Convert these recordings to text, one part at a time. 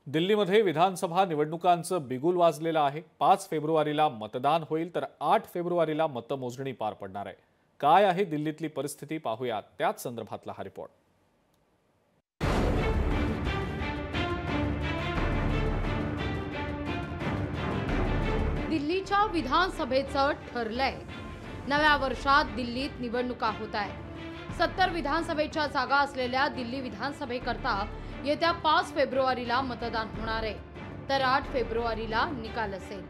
दिल्लीमध्ये विधानसभा निवडणुकांचं बिगुल वाजलेलं आहे। 5 फेब्रुवारीला मतदान होईल तर 8 फेब्रुवारीला मतमोजणी पार पडणार आहे। काय आहे दिल्लीतली परिस्थिती पाहूया त्याच संदर्भातला हा रिपोर्ट। दिल्लीच्या विधानसभेचं ठरलंय। नव्या वर्षात दिल्लीत निवडणुका होत आहेत। 70 विधानसभेच्या जागा असलेल्या दिल्ली विधानसभेकरता येत्या 5 फेब्रुवारीला मतदान होणार आहे तर 8 फेब्रुवारीला निकाल असेल।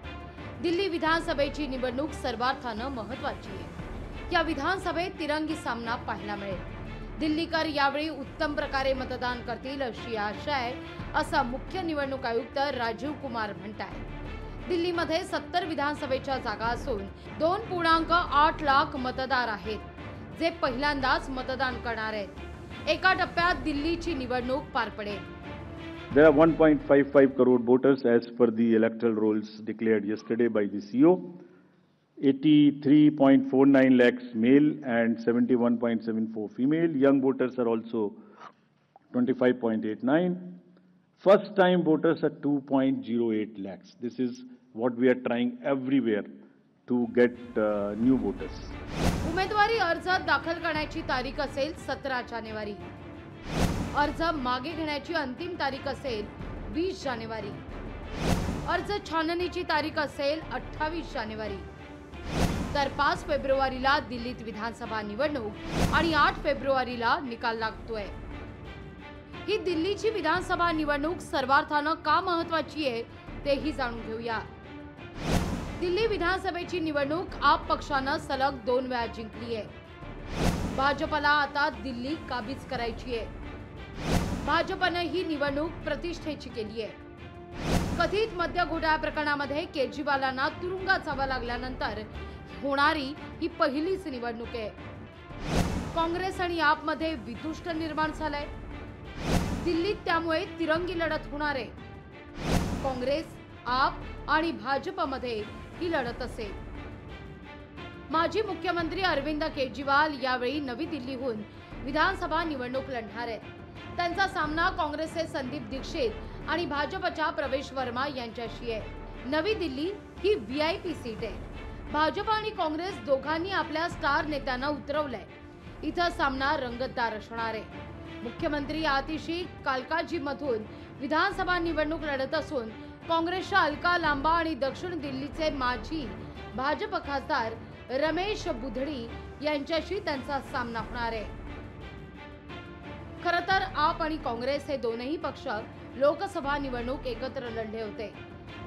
दिल्ली विधानसभेची निवडणूक सर्वार्थानं महत्त्वाची आहे। या विधानसभेत तिरंगी सामना पाहायला मिळेल। दिल्लीकर यावेळी उत्तम प्रकारे मतदान करतील अशी आशा आहे, असं मुख्य निवडणूक आयुक्त राजीव कुमार म्हणतात। दिल्लीमध्ये 70 विधानसभेच्या जागा असून 2.8 लाख मतदार आहेत, जे पहिल्यांदाच मतदान करणार आहेत। एका टप्प्यात दिल्लीची निवडणूक पार पडेल। There are 1.55 crore voters as per the electoral rolls declared yesterday by the CEO. 83.49 lakhs male and 71.74 female. Young voters are also 25.89. First time voters are 2.08 lakhs. This is what we are trying everywhere to get new voters. उमेदवारी अर्ज दाखल करण्याची तारीख असेल 17 जानेवारी। अर्ज मागे घेण्याची अंतिम तारीख असेल 20 जानेवारी। अर्ज छाननीची तारीख असेल 28 जानेवारी। तर 5 फेब्रुवारीला दिल्लीत विधानसभा निवडणूक आणि 8 फेब्रुवारीला निकाल लागतोय। ही दिल्लीची विधानसभा निवडणूक सर्वार्थानं का महत्त्वाची आहे तेही जाणून घेऊया। दिल्ली विधानसभेची निवडणूक आप पक्षानं सलग 2 वेळा जिंकली आहे। भाजपला आता दिल्ली काबीज करायची आहे। भाजपने ही निवडणूक प्रतिष्ठेची केली आहे। कथित मद्य घोटाळा प्रकरणामध्ये केजरीवालांना तुरुंगात जावं लागल्यानंतर होणारी ही पहिलीच निवडणूक आहे। काँग्रेस आणि आपमध्ये वितुष्ट निर्माण झालंय। दिल्लीत त्यामुळे तिरंगी लढत होणार आहे। काँग्रेस, आप आणि भाजपमध्ये ही लढत असेल। माजी मुख्यमंत्री अरविंद केजरीवाल यावेळी नवी दिल्लीहून विधानसभा निवडणूक लढणार आहेत। त्यांचा सामना काँग्रेसचे संदीप दीक्षित आणि भाजपच्या प्रवेश वर्मा यांच्याशी आहे। नवी दिल्ली ही VIP सीट आहे। भाजप आणि काँग्रेस दोघांनी आपल्या स्टार नेत्यांना उतरवलंय। इथं सामना रंगतदार असणार आहे। मुख्यमंत्री आतिशी कालकाजी मधून विधानसभा निवडणूक लढत असून काँग्रेसच्या अलका लांबा आणि दक्षिण दिल्लीचे माजी भाजप खासदार रमेश बुधडी यांच्याशी त्यांचा सामना होणार आहे। खरं तर आप आणि काँग्रेस हे दोनही पक्ष लोकसभा निवडणूक एकत्र लढले होते,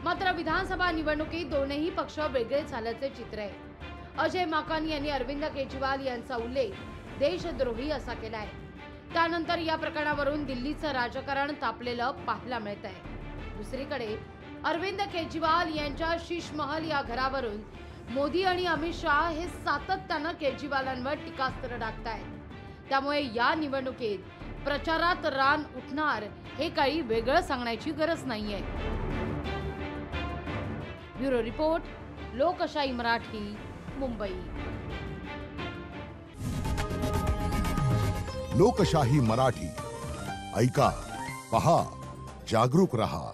मात्र विधानसभा निवडणुकीत दोनही पक्ष वेगळे झाल्याचे चित्र आहे। अजय माकन यांनी अरविंद केजरीवाल यांचा उल्लेख देशद्रोही असा केलाय। त्यानंतर या प्रकरणावरून दिल्लीचं राजकारण तापलेलं पाहायला मिळत आहे। दुसरीकडे अरविंद केजरीवाल यांच्या शीश महल या घरावरून मोदी आणि अमित शाह हे सातत्यानं केजरीवालांवर टीकास्त्र टाकतायत। त्यामुळे या निवडणुकीत प्रचारात रान उठणार हे काही वेगळं सांगण्याची गरज नाहीये। ब्युरो रिपोर्ट, लोकशाही मराठी, मुंबई। लोकशाही मराठी ऐका, पहा, जागरूक रहा।